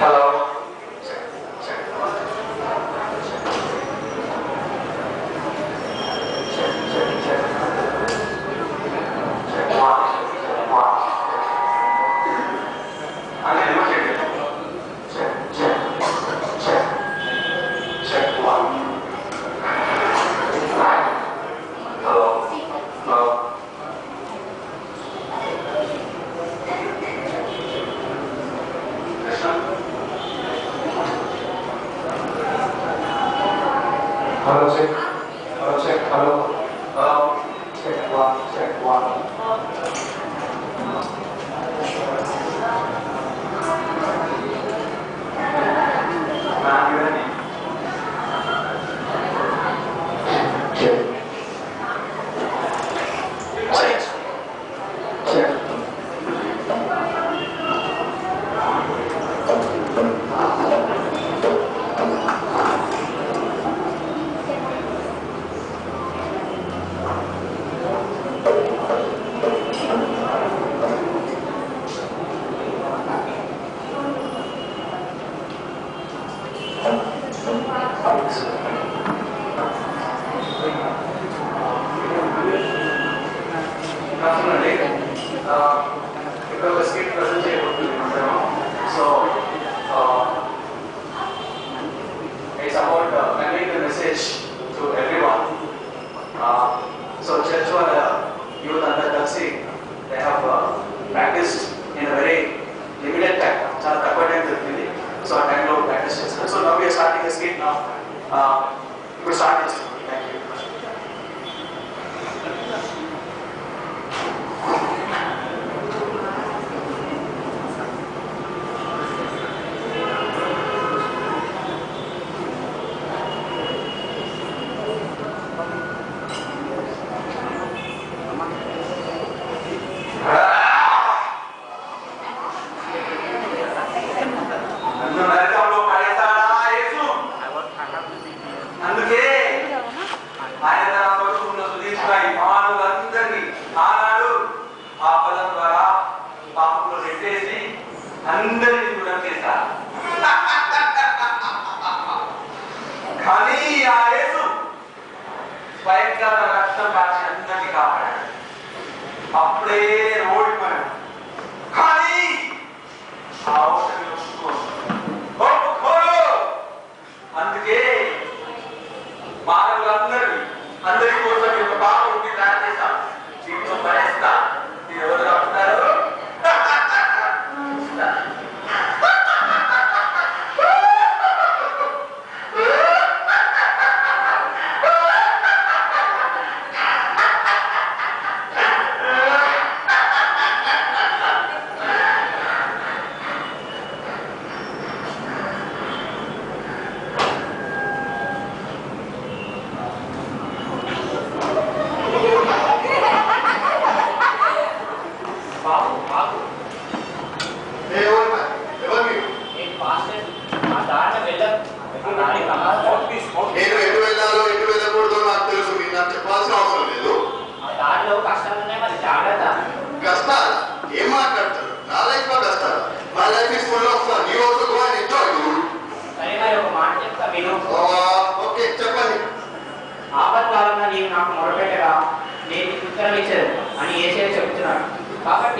Madam madam అక్కడ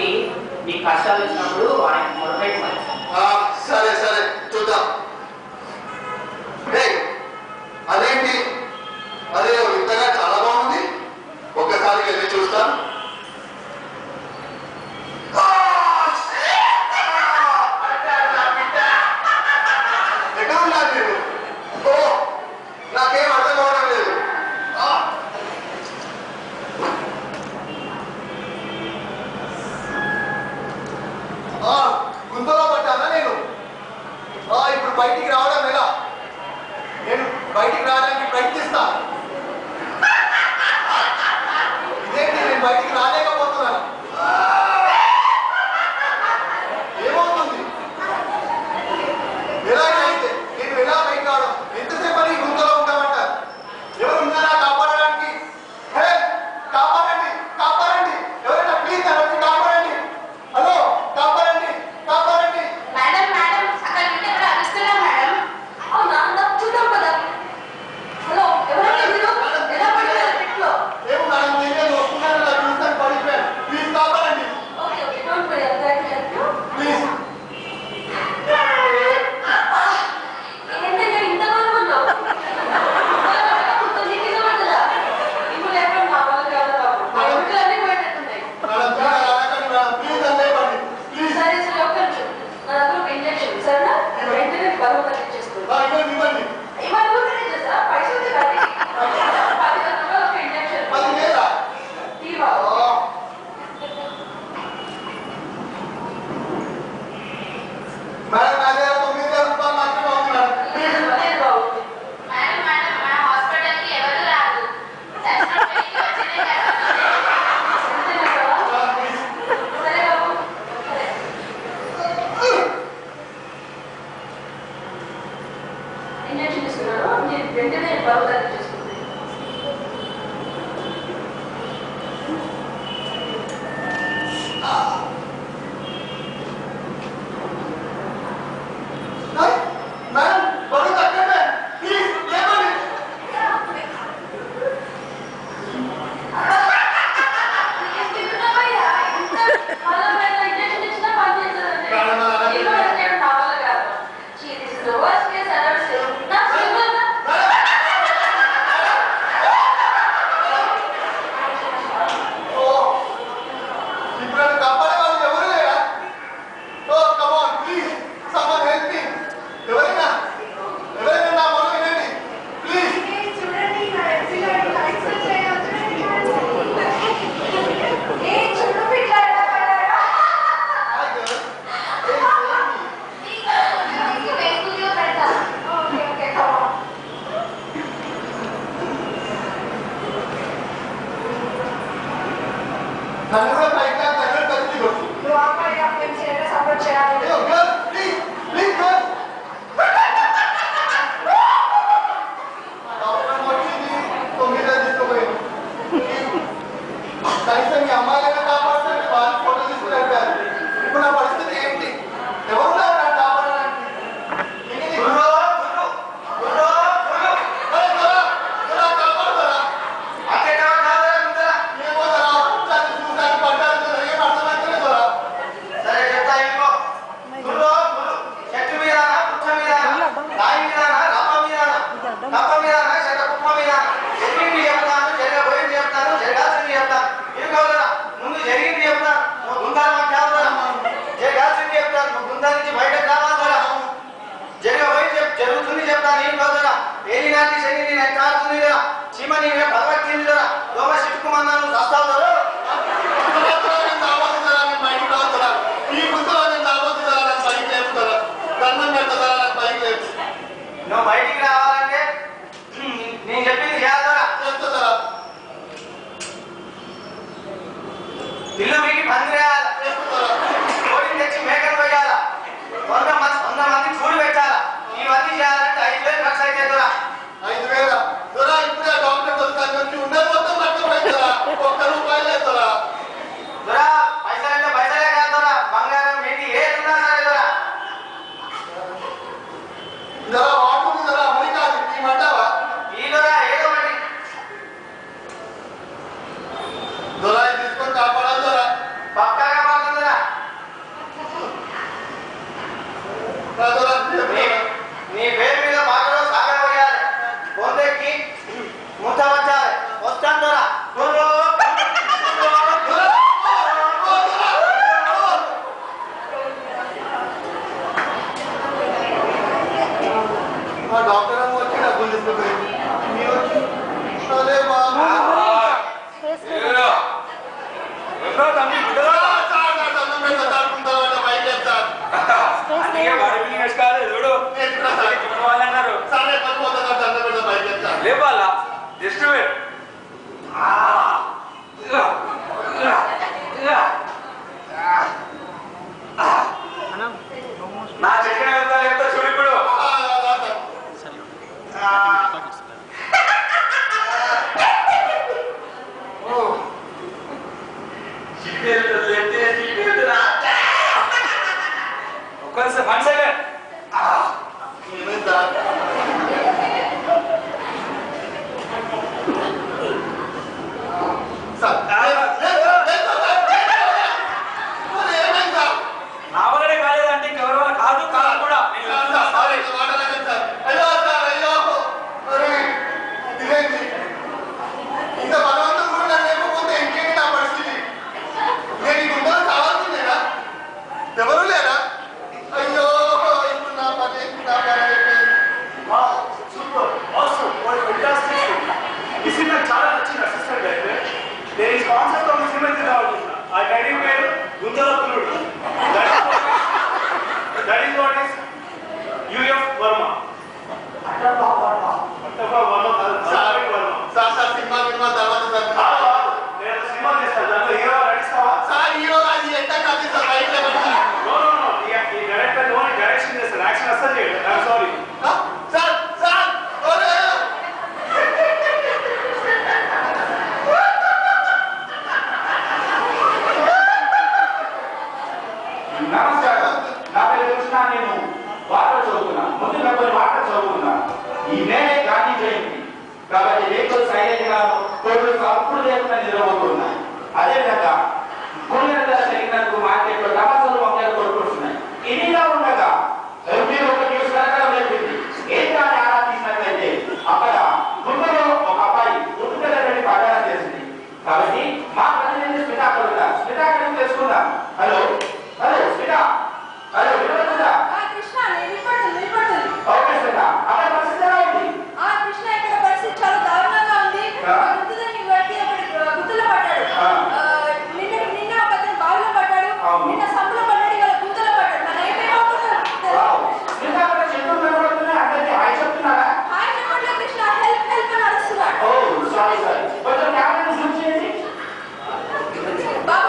నన్ను కూడా పైకి దగ్గర కలిసి కొట్టు. నువ్వు అమ్మాయి అప్పుడు చేయడం సపోర్ట్ చేయాలి. కనీసం మీ అమ్మాయిలైనా కాపాడుతుంది, వాళ్ళు ఫోటో తీసుకుని వెళ్ళారు. ఇప్పుడు నా పరిస్థితి ఏంటి? ఎవరు కాపాడడానికి? నువ్వు బయటికి రావాలంటే నేను చెప్పింది చేయాలరా ఇల్లు మీకు బంద్ చేయాలా, కోడిని తెచ్చి మేకలు పోయాలా, 100 మంది చూడు పెట్టాలా. ఇవన్నీ చేయాలంటే 5,000 ఖర్చు అయితే దొరా. 5,000 దొరా? ఇప్పుడే డాక్టర్ వచ్చి ఉన్నది మొత్తం కట్టుకోరా, ₹1 లేదు దొరా. దొరా పైసలంటే పైసలే కాదు దొరా, బంగారం ఏంటి ఏదున్నా సరే దొరా. దొరా వాడుతుంది దొరా, అమరి కాదు ఇవ్వమంటావా? ఈ దొరా ఏదో ఒకటి దొరా ఇది తీసుకొని కాపాడాలి దొరా. పక్కాగా పడుతుందిరా. నీ పేరు మీద బాగా సాగర పోయాలి, పొందెక్కి ముద్ద వచ్చాలి. వస్తాను దొరా. డాక్టర్ ఏమో వచ్చి డబ్బులు తీసుకుపోయింది. మీరు వచ్చి అదే బాబు లేవాలా జస్ట్ నా చెప్పిన విధాలు ఎంత చూడు ఇప్పుడు. ఒక్కసారి 1 సెకండ్. ఏమైందా? నా వల్లనే కాలేదంటే ఇంకెవరి వల్ల కాదు కాదు కూడా. ఇంత బలవంతం కూడా నన్ను లేకపోతే ఇంకేంటి నా పరిస్థితి? నేను ఈ గుండెలు కావాల్సిందేనా? ఎవరు లేరా? అయ్యో ఇప్పుడు నా పని చాలా నచ్చింది అసిస్టెంట్ అయితే. నేను ఈ కాన్సెప్ట్ ఒక సినిమా కావాలనుకున్నా. ఆ డైరీ పేరు గుంతల పుల్లుడు. That is what is UF Varma. అట్టప్ప వర్మ కాదు, సార్ సినిమా తర్వాత నేను సినిమా చేస్తాను. దాంట్లో హీరో నడిస్తావా? సార్ హీరో అది ఎంత కాదు సార్ బయట ఈ డైరెక్టర్ ఓన్లీ డైరెక్షన్ చేస్తాడు, యాక్షన్ అసలు చేయడు. I'm sorry sir. సార్ నమస్కారం, నా పేరు కృష్ణ. నేను వార్తలు చదువుతున్నా. ముందుగా కొన్ని వార్తలు చదువుతున్నా. ఈ మే గాంధీ జయంతి కాబట్టి రేకులు సైలెంట్ గా కోర్టులు అప్పుడు లేకుండా నిలబడుతున్నాయి. అదేవిధంగా కూలీల ధర పెరిగినందుకు మార్కెట్ లో టమాటాలు వంకాయలు కొనుక్కొస్తున్నాయి. ఇదిగా ఉండగా మీరు ఒక న్యూస్ కనకడం లేపింది. ఏంటి అని ఆరా తీసినట్లయితే అక్కడ గుండెలో ఒక అబ్బాయి గుండెలని పడ్డాలని తెలిసింది. కాబట్టి మా ప్రతినిధి స్మిత అక్కడ తెలుసుకుందాం. హలో హలో స్మిత, హలో వినపడుతుందా? కృష్ణ నిలబడుతుంది. ఓకే స్మిత, అక్కడ పరిస్థితి ఎలా ఉంది? కృష్ణ ఇక్కడ పరిస్థితి చాలా దారుణంగా ఉంది. గుర్తుదని బట్టి ఒకటి గుర్తులో పడ్డాడు. నిన్న ఒక అతను బావిలో పడ్డాడు, నిన్న సంపులో పడ్డాడు, ఇవాళ గుర్తులో పడ్డాడు. మన ఏమేమవుతుందో స్మిత అక్కడ చెట్లు కనబడుతున్నాయి. అందరికీ హాయ్ చెప్తున్నారా? హాయ్ చెప్పండి కృష్ణ, హెల్ప్ అని అరుస్తున్నాడు. ఓ సారీ కొంచెం కెమెరా జూమ్ చేయండి. బాబు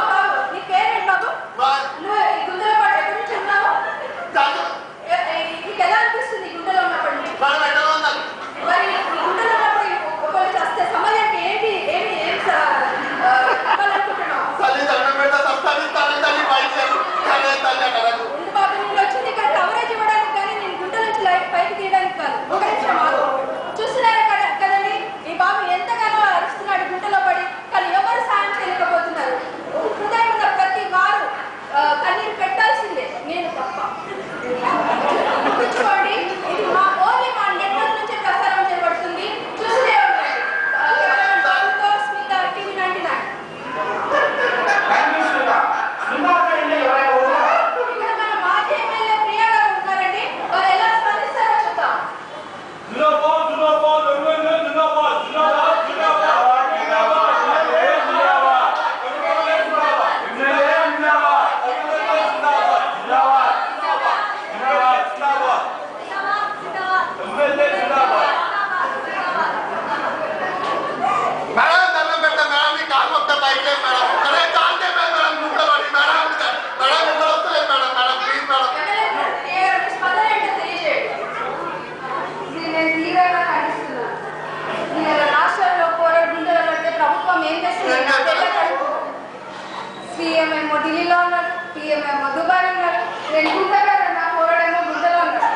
సీఎం ఏమో ఢిల్లీలో ఉన్నాడు, పిఎం ఏమో దుబాయ్లో ఉన్నాడు, నేను గుంతగా నా పోరాడేమో గుంతలో ఉన్నాడు.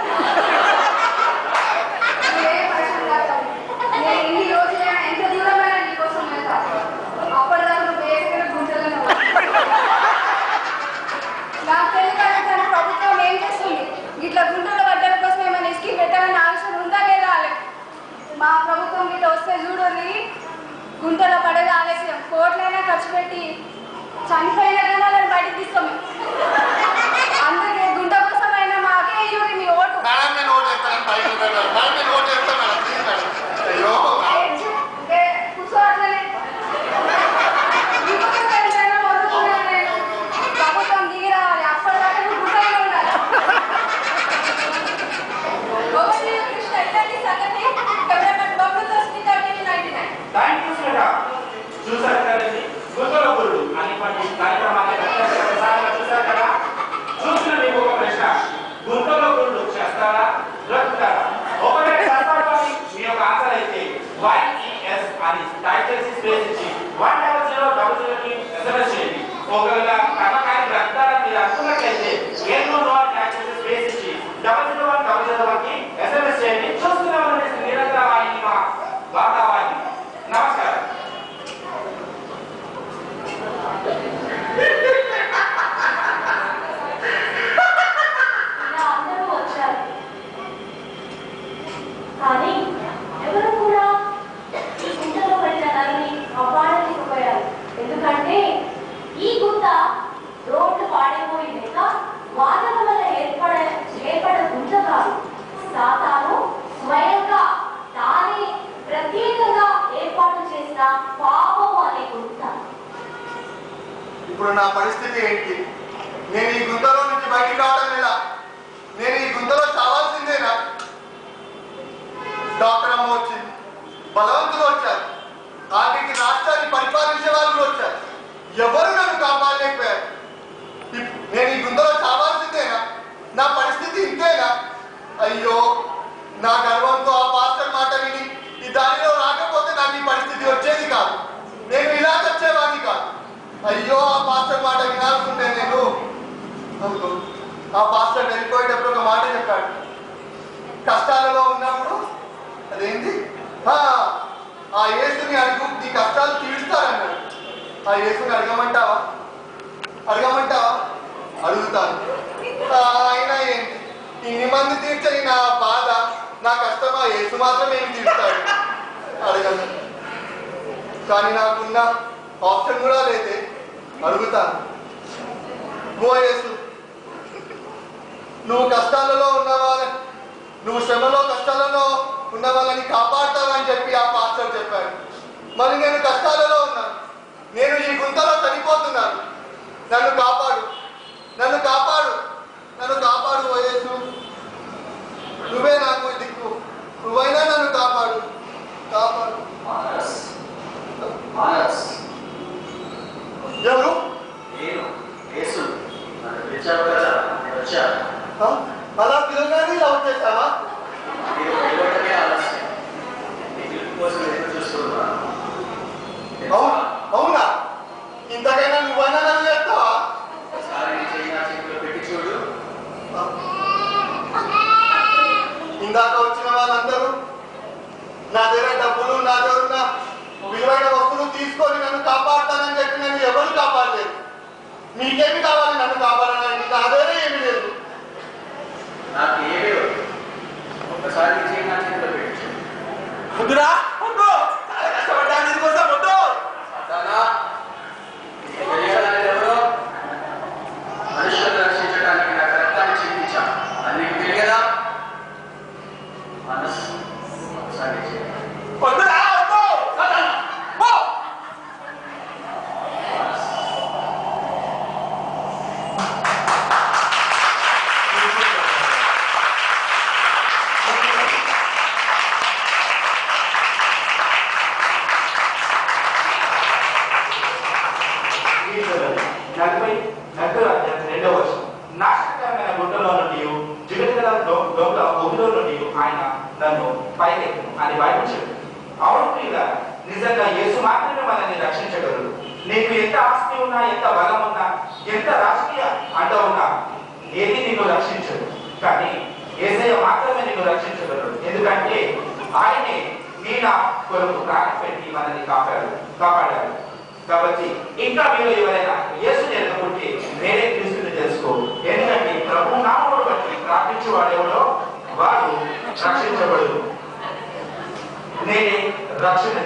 ఏం పరిశ్రమ కాదు. నేను ఇన్ని రోజులైనా ఎంత దూరమైనా నీకోసం వెళ్తా. అప్పటిదాకా నువ్వు బేసిక్గా గుంతలోనే ఉన్నావు. నాకు తెలియదు తన ప్రభుత్వం ఏం చేస్తుంది. ఇట్లా గుంటల వడ్డల కోసం ఏమైనా స్కీమ్ పెట్టాలని ఆలోచన ఉందా లేదా? మా ప్రభుత్వం ఇట్లా వస్తే చూడండి, గుంటలో పడేది ఆలస్యం. కోట్లైనా ఖర్చు పెట్టి చనిపోయిన జనాలను బయటికి తీస్తాము. అందుకే గుంట కోసం అయినా మాకే ఇవ్వండి మీ ఓటు. నేను ఓటు వేస్తాను, నేను ఓటు వేస్తాను మేడం, ప్లీజ్ మేడం. అయ్యో కూర్చోట్లే ప్రభుత్వం దిగి రావాలి. అప్పటిదాకా నువ్వు గుంటలో ఉండాలి. కృష్ణ ఇలాంటి సంగతి కెమెరామెన్ బాబుతో స్పీకర్ టీవీ 99. థ్యాంక్ యూ శ్రీరా. చూసారు కదండి, గుంతల పురుడు అన్ని కార్యక్రమాన్ని చూసారు కదా. చూసిన మీకు ఒక ప్రశ్న, గుంతలో పురుడు చేస్తారా బ్రతుకుతారా? ఒకటే చేస్తారని మీ యొక్క ఆన్సర్ అయితే YES అని టైప్ చేసి స్పేస్ ఇచ్చి 10000కి SMS చేయండి. ఒకవేళ కర్మకారి బ్రతుకుతారని మీరు అనుకున్నట్లయితే ఏదో టైప్ చేసి స్పేస్ ఇచ్చి 00100కి SMS చేయండి. చూస్తూనే ఉండండి నిరంతర వాహిని, మా వార్తావాహిని. నమస్కారం. ఇలా అందరూ వచ్చారు, కానీ ఎవరు కూడా ఈ గుంటలో పడిన నల్లని కాపాడలేకపోయారు. ఎందుకంటే ఈ గుంట రోడ్డు పాడైపోయి లేక వాదన వల్ల ఏర్పడ గుంట కాదు, సాతాను స్వయంగా తానే ప్రత్యేకంగా ఏర్పాటు చేసిన పాపం అనే గుంట. ఇప్పుడు నా పరిస్థితి ఏంటి? నేను ఈ గుంతలో నుంచి బయటికి రావడం లేదా? నేను ఈ గుంతలో చావాల్సిందేనా? డాక్టర్ అమ్మ వచ్చింది, బలవంతులు వచ్చారు, ఆఖరికి రాష్ట్రాన్ని పరిపాలించే వాళ్ళు వచ్చారు. ఎవరు నన్ను కాపాడలేకపోయారు. నేను ఈ గుంతలో చావాల్సిందేనా? నా పరిస్థితి ఇంతేనా? అయ్యో, నా గర్వంతో ఆ పాస్టర్ మాట విని ఈ దారిలో రాకపోతే నాకు ఈ పరిస్థితి వచ్చేది కాదు. నేను ఇలా వచ్చేవాడిని కాదు. అయ్యో, ఆ పాస్టర్ మాట వినాల్సిందే నేను. ఆ పాస్టర్ వెళ్ళిపోయేటప్పుడు ఒక మాట చెప్పాడు, కష్టాలలో ఉన్నప్పుడు అదేంటి, ఆ యేసుని అడుగు, నీ కష్టాలు తీరుస్తారన్నాడు. ఆ యేసుని అడగమంటావా? అడుగుతాను. ఆయన ఏంటి, ఇన్ని మంది తీర్చని నా బాధ, నా కష్టం ఆ యేసు మాత్రం ఏం తీరుస్తాడు? అడగను. కానీ నాకున్న ఆప్షన్ కూడా లేదే. అడుగుతాను, ఓ యేసు, నువ్వు కష్టాలలో ఉన్నవాళ్ళని, నువ్వు శ్రమలో కష్టాలలో ఉన్న వాళ్ళని కాపాడతావని చెప్పి ఆ పాస్టర్ చెప్పాడు. మరి నేను కష్టాలలో ఉన్నాను, నేను ఈ గుంతలో చనిపోతున్నాను. నన్ను కాపాడు, ఓ యేసు. నువ్వే నాకు దిక్కు, నువ్వైనా నన్ను కాపాడు. ఎవరు? అలా పిల్లగానే ఇలా వచ్చేసావా? అవునా? ఇంతకైనా నువ్వైనా నన్ను చేస్తావా? ఇందాక వచ్చిన వాళ్ళందరూ నా దగ్గర డబ్బులు, నా దగ్గర ఉన్న విలువైన వస్తువులు తీసుకొని నన్ను కాపాడుతానని చెప్పి నన్ను ఎవరు కాపాడలేదు. మీకేమి కావాలి నన్ను కాపాడడానికి? నా దగ్గర ఏమీ లేదు. నాకు ఏమీ ఒక్కసారి చేయి నా చేతిలో పెట్టు. వద్దురా, వద్దు, చాలా కష్టపడ్డాను దీనికోసం, వద్దు. ఎవరో మనుషులను రక్షించడానికి నాకు రక్తాన్ని చిందించాను, అది నీకు తెలియదా? మనసు ఒకసారి వద్దురా, వద్దు. పో. ఆయన నన్ను పైకెత్తు అని బైబిల్ చెప్తుంది. అవును ప్రియులారా, నిజంగా యేసు మాత్రమే మనల్ని రక్షించగలరు. నీకు ఎంత ఆస్తి ఆస్తి ఉన్నా, ఎంత బలం ఉన్నా, ఎంత రాజకీయ అండ ఉన్నా ఏది నిన్ను రక్షించదు. కానీ యేసయ్య మాత్రమే నిన్ను రక్షించగలడు. ఎందుకంటే ఆయనే నీన కొరకు ప్రాణం పెట్టి మనల్ని కాపాడారు. కాబట్టి ఇంకా మీరు ఎవరైనా యేసుని ఎరగకుంటే నేనే క్రీస్తుని తెలుసుకో. ఎందుకంటే ప్రభు నామమును బట్టి ప్రార్థించేవాడెవడో వాడు రక్షించబడు. నేనే రక్షణ.